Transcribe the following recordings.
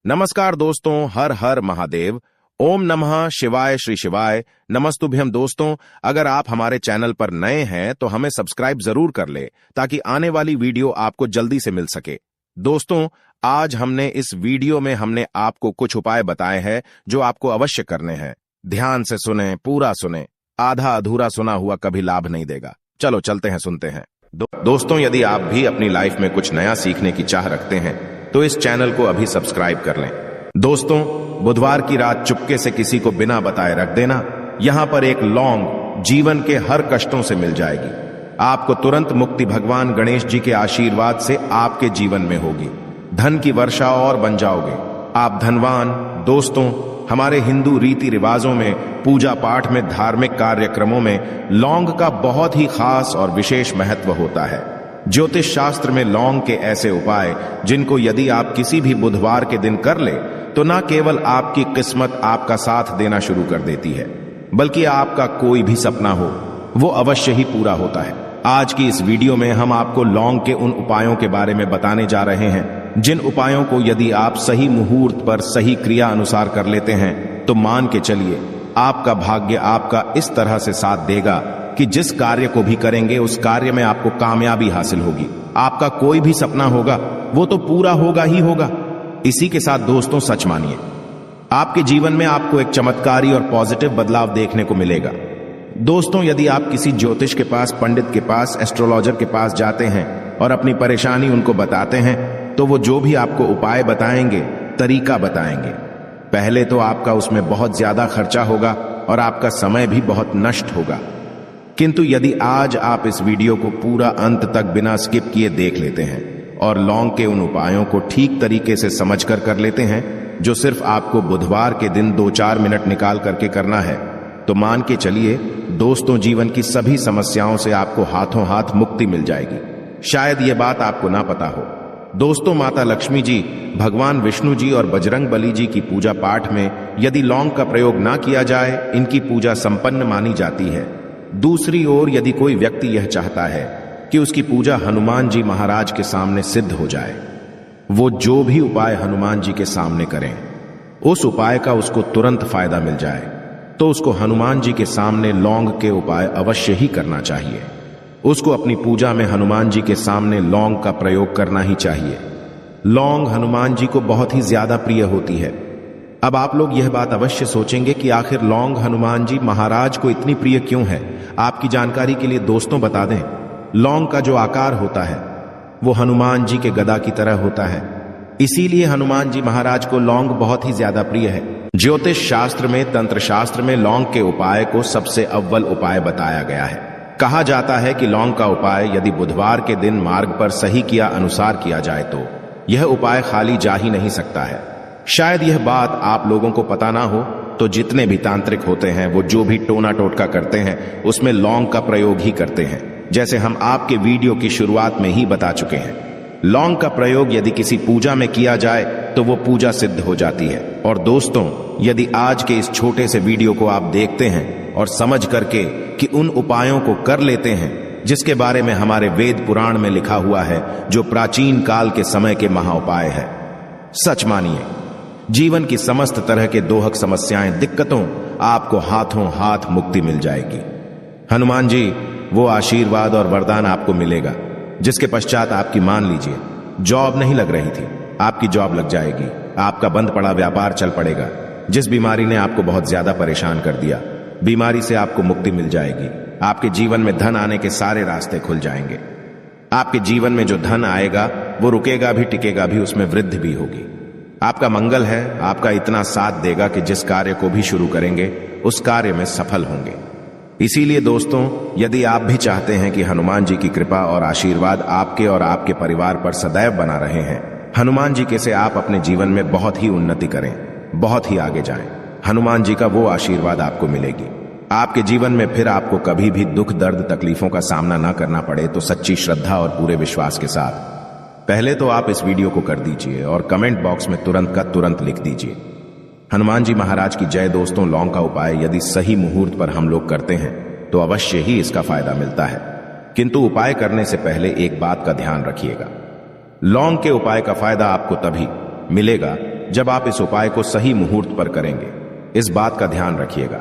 नमस्कार दोस्तों, हर हर महादेव। ओम नमः शिवाय श्री शिवाय। नमस्तुभ्यम दोस्तों, अगर आप हमारे चैनल पर नए हैं तो हमें सब्सक्राइब जरूर कर ले ताकि आने वाली वीडियो आपको जल्दी से मिल सके। दोस्तों, आज हमने इस वीडियो में आपको कुछ उपाय बताए हैं जो आपको अवश्य करने हैं। ध्यान से सुने, पूरा सुने, आधा अधूरा सुना हुआ कभी लाभ नहीं देगा। चलो चलते हैं, सुनते हैं। दोस्तों, यदि आप भी अपनी लाइफ में कुछ नया सीखने की चाह रखते हैं तो इस चैनल को अभी सब्सक्राइब कर लें। दोस्तों, बुधवार की रात चुपके से किसी को बिना बताए रख देना। यहां पर एक लौंग जीवन के हर कष्टों से मिल जाएगी। आपको तुरंत मुक्ति भगवान गणेश जी के आशीर्वाद से आपके जीवन में होगी। धन की वर्षा और बन जाओगे, आप धनवान। दोस्तों, हमारे हिंदू रीति रिवाजों में, पूजा पाठ में, धार्मिक कार्यक्रमों में लौंग का बहुत ही खास और विशेष महत्व होता है। ज्योतिष शास्त्र में लौंग के ऐसे उपाय जिनको यदि आप किसी भी बुधवार के दिन कर ले तो न केवल आपकी किस्मत आपका साथ देना शुरू कर देती है, बल्कि आपका कोई भी सपना हो वो अवश्य ही पूरा होता है। आज की इस वीडियो में हम आपको लौंग के उन उपायों के बारे में बताने जा रहे हैं जिन उपायों को यदि आप सही मुहूर्त पर सही क्रिया अनुसार कर लेते हैं तो मान के चलिए आपका भाग्य आपका इस तरह से साथ देगा कि जिस कार्य को भी करेंगे उस कार्य में आपको कामयाबी हासिल होगी। आपका कोई भी सपना होगा वो तो पूरा होगा ही होगा। इसी के साथ दोस्तों, सच मानिए, आपके जीवन में आपको एक चमत्कारी और पॉजिटिव बदलाव देखने को मिलेगा। दोस्तों, यदि आप किसी ज्योतिष के पास, पंडित के पास, एस्ट्रोलॉजर के पास जाते हैं और अपनी परेशानी उनको बताते हैं तो वो जो भी आपको उपाय बताएंगे, तरीका बताएंगे, पहले तो आपका उसमें बहुत ज्यादा खर्चा होगा और आपका समय भी बहुत नष्ट होगा। किंतु यदि आज आप इस वीडियो को पूरा अंत तक बिना स्किप किए देख लेते हैं और लौंग के उन उपायों को ठीक तरीके से समझकर कर लेते हैं जो सिर्फ आपको बुधवार के दिन 2-4 मिनट निकाल करके करना है, तो मान के चलिए दोस्तों, जीवन की सभी समस्याओं से आपको हाथों हाथ मुक्ति मिल जाएगी। शायद ये बात आपको ना पता हो दोस्तों, माता लक्ष्मी जी, भगवान विष्णु जी और बजरंग बली जी की पूजा पाठ में यदि लौंग का प्रयोग ना किया जाए, इनकी पूजा संपन्न मानी जाती है। दूसरी ओर यदि कोई व्यक्ति यह चाहता है कि उसकी पूजा हनुमान जी महाराज के सामने सिद्ध हो जाए, वो जो भी उपाय हनुमान जी के सामने करें उस उपाय का उसको तुरंत फायदा मिल जाए, तो उसको हनुमान जी के सामने लौंग के उपाय अवश्य ही करना चाहिए। उसको अपनी पूजा में हनुमान जी के सामने लौंग का प्रयोग करना ही चाहिए। लौंग हनुमान जी को बहुत ही ज्यादा प्रिय होती है। अब आप लोग यह बात अवश्य सोचेंगे कि आखिर लौंग हनुमान जी महाराज को इतनी प्रिय क्यों है। आपकी जानकारी के लिए दोस्तों बता दें, लौंग का जो आकार होता है वो हनुमान जी के गदा की तरह होता है, इसीलिए हनुमान जी महाराज को लौंग बहुत ही ज्यादा प्रिय है। ज्योतिष शास्त्र में, तंत्र शास्त्र में लौंग के उपाय को सबसे अव्वल उपाय बताया गया है। कहा जाता है कि लौंग का उपाय यदि बुधवार के दिन मार्ग पर सही किया अनुसार किया जाए तो यह उपाय खाली जा ही नहीं सकता है। शायद यह बात आप लोगों को पता ना हो, तो जितने भी तांत्रिक होते हैं वो जो भी टोना टोटका करते हैं उसमें लौंग का प्रयोग ही करते हैं। जैसे हम आपके वीडियो की शुरुआत में ही बता चुके हैं, लौंग का प्रयोग यदि किसी पूजा में किया जाए तो वो पूजा सिद्ध हो जाती है। और दोस्तों, यदि आज के इस छोटे से वीडियो को आप देखते हैं और समझ करके कि उन उपायों को कर लेते हैं जिसके बारे में हमारे वेद पुराण में लिखा हुआ है, जो प्राचीन काल के समय के महाउपाय है, सच मानिए जीवन की समस्त तरह के दोहक समस्याएं, दिक्कतों आपको हाथों हाथ मुक्ति मिल जाएगी। हनुमान जी वो आशीर्वाद और वरदान आपको मिलेगा जिसके पश्चात आपकी, मान लीजिए, जॉब नहीं लग रही थी, आपकी जॉब लग जाएगी। आपका बंद पड़ा व्यापार चल पड़ेगा। जिस बीमारी ने आपको बहुत ज्यादा परेशान कर दिया, बीमारी से आपको मुक्ति मिल जाएगी। आपके जीवन में धन आने के सारे रास्ते खुल जाएंगे। आपके जीवन में जो धन आएगा वो रुकेगा भी, टिकेगा भी, उसमें वृद्धि भी होगी। आपका मंगल है, आपका इतना साथ देगा कि जिस कार्य को भी शुरू करेंगे उस कार्य में सफल होंगे। इसीलिए दोस्तों, यदि आप भी चाहते हैं कि हनुमान जी की कृपा और आशीर्वाद आपके और आपके परिवार पर सदैव बना रहे हैं, हनुमान जी के से आप अपने जीवन में बहुत ही उन्नति करें, बहुत ही आगे जाएं, हनुमान जी का वो आशीर्वाद आपको मिलेगी। आपके जीवन में फिर आपको कभी भी दुख, दर्द, तकलीफों का सामना ना करना पड़े, तो सच्ची श्रद्धा और पूरे विश्वास के साथ पहले तो आप इस वीडियो को कर दीजिए और कमेंट बॉक्स में तुरंत का तुरंत लिख दीजिए, हनुमान जी महाराज की जय। दोस्तों, लौंग का उपाय यदि सही मुहूर्त पर हम लोग करते हैं तो अवश्य ही इसका फायदा मिलता है। किंतु उपाय करने से पहले एक बात का ध्यान रखिएगा, लौंग के उपाय का फायदा आपको तभी मिलेगा जब आप इस उपाय को सही मुहूर्त पर करेंगे। इस बात का ध्यान रखिएगा।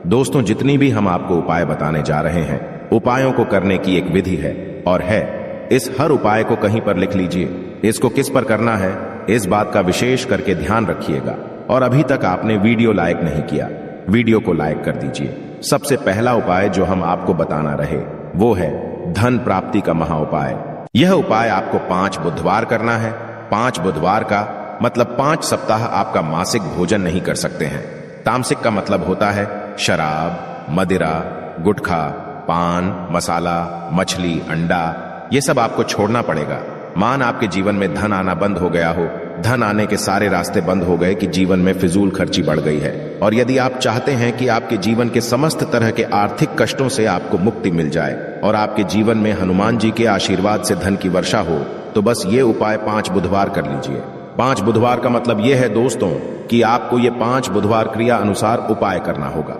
दोस्तों, जितनी भी हम आपको उपाय बताने जा रहे हैं, उपायों को करने की एक विधि है और है। इस हर उपाय को कहीं पर लिख लीजिए। इसको किस पर करना है, इस बात का विशेष करके ध्यान रखिएगा। और अभी तक आपने वीडियो लाइक नहीं किया, वीडियो को लाइक कर दीजिए। सबसे पहला उपाय जो हम आपको बताना रहे वो है धन प्राप्ति का महा उपाय। यह उपाय आपको 5 बुधवार करना है। 5 बुधवार का मतलब 5 सप्ताह आपका मासिक भोजन नहीं कर सकते हैं। तामसिक का मतलब होता है शराब, मदिरा, गुटखा, पान मसाला, मछली, अंडा, ये सब आपको छोड़ना पड़ेगा। मान आपके जीवन में धन आना बंद हो गया हो, धन आने के सारे रास्ते बंद हो गए कि जीवन में फिजूल खर्ची बढ़ गई है, और यदि आप चाहते हैं कि आपके जीवन के समस्त तरह के आर्थिक कष्टों से आपको मुक्ति मिल जाए और आपके जीवन में हनुमान जी के आशीर्वाद से धन की वर्षा हो, तो बस ये उपाय 5 बुधवार कर लीजिए। 5 बुधवार का मतलब यह है दोस्तों कि आपको ये 5 बुधवार क्रिया अनुसार उपाय करना होगा।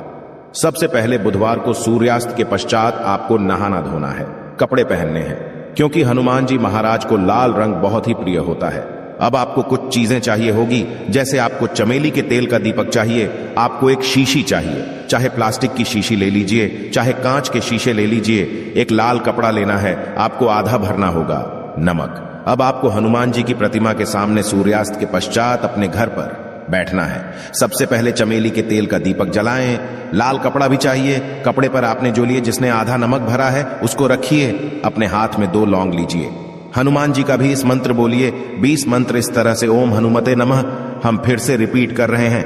सबसे पहले बुधवार को सूर्यास्त के पश्चात आपको नहाना धोना है, कपड़े पहनने हैं, क्योंकि हनुमान जी महाराज को लाल रंग बहुत ही प्रिय होता है। अब आपको कुछ चीजें चाहिए होगी, जैसे आपको चमेली के तेल का दीपक चाहिए, आपको एक शीशी चाहिए, चाहे प्लास्टिक की शीशी ले लीजिए, चाहे कांच के शीशे ले लीजिए। एक लाल कपड़ा लेना है, आपको आधा भरना होगा नमक। अब आपको हनुमान जी की प्रतिमा के सामने सूर्यास्त के पश्चात अपने घर पर बैठना है। सबसे पहले चमेली के तेल का दीपक जलाएं। लाल कपड़ा भी चाहिए। कपड़े पर आपने जो लिए जिसने आधा नमक भरा है उसको रखिए। अपने हाथ में 2 लौंग लीजिए। हनुमान जी का भी इस मंत्र बोलिए। 20 मंत्र इस तरह से ओम हनुमते नमः हम फिर से रिपीट कर रहे हैं।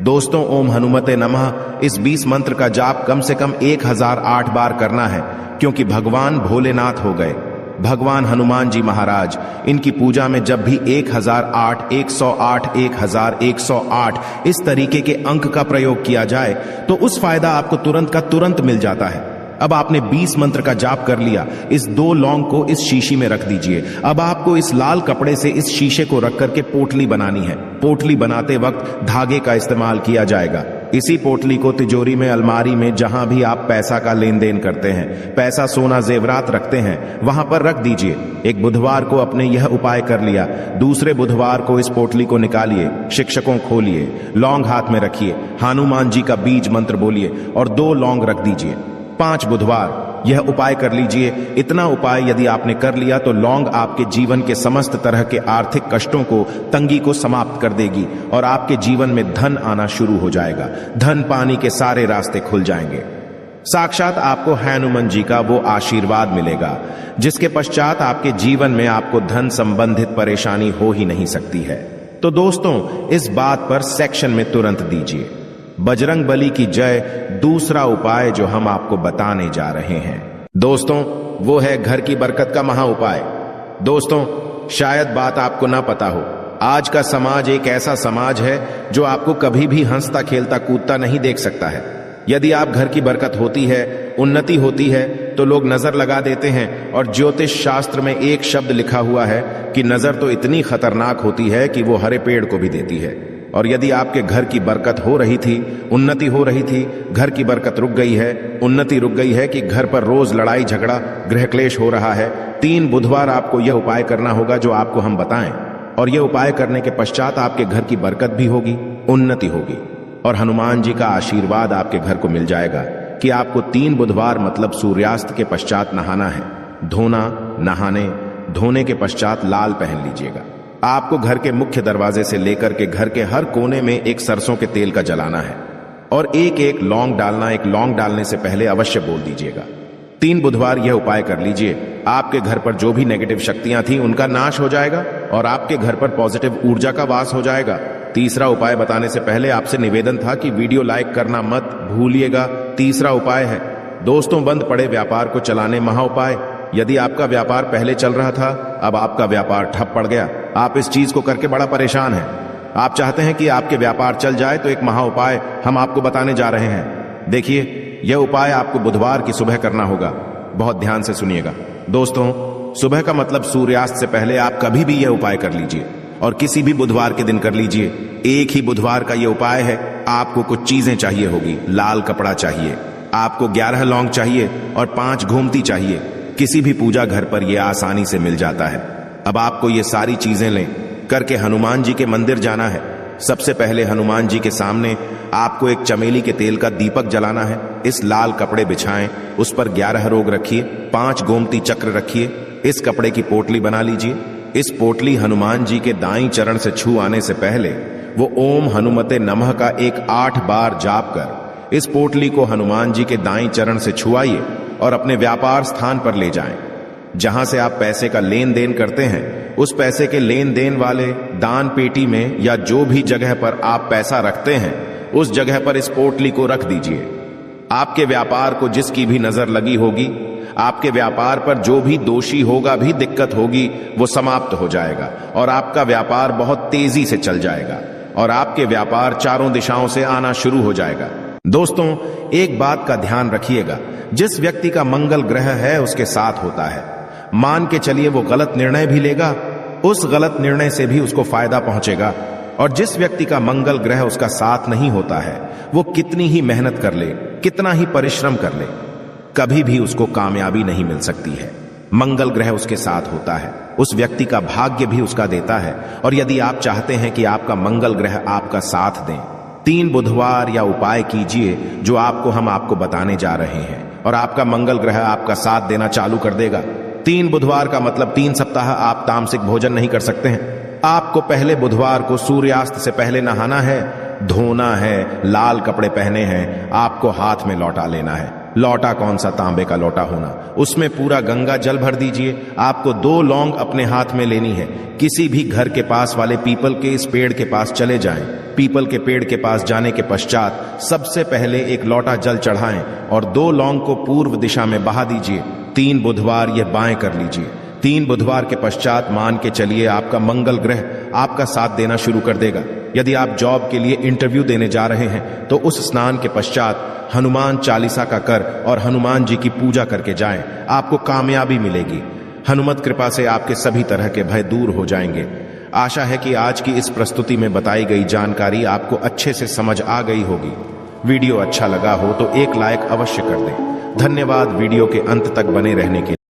दोस्तों, ओम हनुमते नमः इस 20 मंत्र का जाप कम से कम 1008 बार करना है, क्योंकि भगवान भोलेनाथ हो गए भगवान हनुमान जी महाराज। इनकी पूजा में जब भी 1008, 108, 1108 इस तरीके के अंक का प्रयोग किया जाए तो उस फायदा आपको तुरंत का तुरंत मिल जाता है। अब आपने 20 मंत्र का जाप कर लिया। इस 2 लौंग को इस शीशी में रख दीजिए। अब आपको इस लाल कपड़े से इस शीशे को रख करके पोटली बनानी है। पोटली बनाते वक्त धागे का इस्तेमाल किया जाएगा। इसी पोटली को तिजोरी में, अलमारी में, जहां भी आप पैसा का लेन देन करते हैं, पैसा सोना जेवरात रखते हैं, वहां पर रख दीजिए। एक बुधवार को आपने यह उपाय कर लिया। दूसरे बुधवार को इस पोटली को निकालिए, शिक्षकों खोलिए, लौंग हाथ में रखिए, हनुमान जी का बीज मंत्र बोलिए और 2 लौंग रख दीजिए। 5 बुधवार यह उपाय कर लीजिए। इतना उपाय यदि आपने कर लिया तो लौंग आपके जीवन के समस्त तरह के आर्थिक कष्टों को, तंगी को समाप्त कर देगी और आपके जीवन में धन आना शुरू हो जाएगा। धन पानी के सारे रास्ते खुल जाएंगे। साक्षात आपको हनुमान जी का वो आशीर्वाद मिलेगा जिसके पश्चात आपके जीवन में आपको धन संबंधित परेशानी हो ही नहीं सकती है। तो दोस्तों, इस बात पर सेक्शन में तुरंत दीजिए बजरंग बली की जय। दूसरा उपाय जो हम आपको बताने जा रहे हैं दोस्तों, वो है घर की बरकत का महा उपाय। दोस्तों, शायद बात आपको ना पता हो, आज का समाज एक ऐसा समाज है जो आपको कभी भी हंसता खेलता कूदता नहीं देख सकता है। यदि आप घर की बरकत होती है, उन्नति होती है, तो लोग नजर लगा देते हैं। और ज्योतिष शास्त्र में एक शब्द लिखा हुआ है कि नजर तो इतनी खतरनाक होती है कि वो हरे पेड़ को भी देती है। और यदि आपके घर की बरकत हो रही थी, उन्नति हो रही थी, घर की बरकत रुक गई है, उन्नति रुक गई है कि घर पर रोज लड़ाई झगड़ा, गृह क्लेश हो रहा है, 3 बुधवार आपको यह उपाय करना होगा जो आपको हम बताएं। और यह उपाय करने के पश्चात आपके घर की बरकत भी होगी, उन्नति होगी और हनुमान जी का आशीर्वाद आपके घर को मिल जाएगा कि आपको 3 बुधवार मतलब सूर्यास्त के पश्चात नहाना है। धोने के पश्चात लाल पहन लीजिएगा। आपको घर के मुख्य दरवाजे से लेकर के घर के हर कोने में एक सरसों के तेल का जलाना है और एक लौंग डालना। एक लौंग डालने से पहले अवश्य बोल दीजिएगा। 3 बुधवार यह उपाय कर लीजिए। आपके घर पर जो भी नेगेटिव शक्तियां थी उनका नाश हो जाएगा और आपके घर पर पॉजिटिव ऊर्जा का वास हो जाएगा। तीसरा उपाय बताने से पहले आपसे निवेदन था कि वीडियो लाइक करना मत भूलिएगा। तीसरा उपाय है दोस्तों, बंद पड़े व्यापार को चलाने महा उपाय। यदि आपका व्यापार पहले चल रहा था, अब आपका व्यापार ठप पड़ गया, आप इस चीज को करके बड़ा परेशान हैं, आप चाहते हैं कि आपके व्यापार चल जाए, तो एक महा उपाय हम आपको बताने जा रहे हैं। देखिए, यह उपाय आपको बुधवार की सुबह करना होगा। बहुत ध्यान से सुनिएगा दोस्तों। सुबह का मतलब सूर्यास्त से पहले आप कभी भी यह उपाय कर लीजिए और किसी भी बुधवार के दिन कर लीजिए। एक ही बुधवार का यह उपाय है। आपको कुछ चीजें चाहिए होगी। लाल कपड़ा चाहिए, आपको 11 लौंग चाहिए और 5 घूमती चाहिए। किसी भी पूजा घर पर यह आसानी से मिल जाता है। अब आपको ये सारी चीजें लें, करके हनुमान जी के मंदिर जाना है। सबसे पहले हनुमान जी के सामने आपको एक चमेली के तेल का दीपक जलाना है। इस लाल कपड़े बिछाएं, उस पर 11 रोग रखिए, 5 गोमती चक्र रखिए। इस कपड़े की पोटली बना लीजिए। इस पोटली हनुमान जी के दाईं चरण से छू आने से पहले वो ओम हनुमते नमः का एक 8 बार जाप कर इस पोटली को हनुमान जी के दाईं चरण से छुआइए और अपने व्यापार स्थान पर ले जाएं। जहां से आप पैसे का लेन देन करते हैं उस पैसे के लेन देन वाले दान पेटी में या जो भी जगह पर आप पैसा रखते हैं उस जगह पर इस पोटली को रख दीजिए। आपके व्यापार को जिसकी भी नजर लगी होगी, आपके व्यापार पर जो भी दोषी होगा, भी दिक्कत होगी, वो समाप्त हो जाएगा और आपका व्यापार बहुत तेजी से चल जाएगा और आपके व्यापार चारों दिशाओं से आना शुरू हो जाएगा। दोस्तों, एक बात का ध्यान रखिएगा, जिस व्यक्ति का मंगल ग्रह है उसके साथ होता है। मान के चलिए वो गलत निर्णय भी लेगा, उस गलत निर्णय से भी उसको फायदा पहुंचेगा। और जिस व्यक्ति का मंगल ग्रह उसका साथ नहीं होता है, वो कितनी ही मेहनत कर ले, कितना ही परिश्रम कर ले, कभी भी उसको कामयाबी नहीं मिल सकती है। मंगल ग्रह उसके साथ होता है, उस व्यक्ति का भाग्य भी उसका देता है। और यदि आप चाहते हैं कि आपका मंगल ग्रह आपका साथ दें, 3 बुधवार या उपाय कीजिए जो हम आपको बताने जा रहे हैं और आपका मंगल ग्रह आपका साथ देना चालू कर देगा। 3 बुधवार का मतलब 3 सप्ताह आप तामसिक भोजन नहीं कर सकते हैं। आपको पहले बुधवार को सूर्यास्त से पहले नहाना है, धोना है, लाल कपड़े पहने हैं, आपको हाथ में लौटा लेना है। लौटा कौन सा, तांबे का लौटा होना, उसमें पूरा गंगा जल भर दीजिए। आपको 2 लौंग अपने हाथ में लेनी है। किसी भी घर के पास वाले पीपल के इस पेड़ के पास चले जाएं। पीपल के पेड़ के पास जाने के पश्चात सबसे पहले एक लौटा जल चढ़ाएं और 2 लौंग को पूर्व दिशा में बहा दीजिए। 3 बुधवार यह बाएं कर लीजिए। 3 बुधवार के पश्चात मान के चलिए आपका मंगल ग्रह आपका साथ देना शुरू कर देगा। यदि आप जॉब के लिए इंटरव्यू देने जा रहे हैं तो उस स्नान के पश्चात हनुमान चालीसा का कर और हनुमान जी की पूजा करके जाएं, आपको कामयाबी मिलेगी। हनुमत कृपा से आपके सभी तरह के भय दूर हो जाएंगे। आशा है कि आज की इस प्रस्तुति में बताई गई जानकारी आपको अच्छे से समझ आ गई होगी। वीडियो अच्छा लगा हो तो एक लाइक अवश्य कर दें। धन्यवाद वीडियो के अंत तक बने रहने के लिए।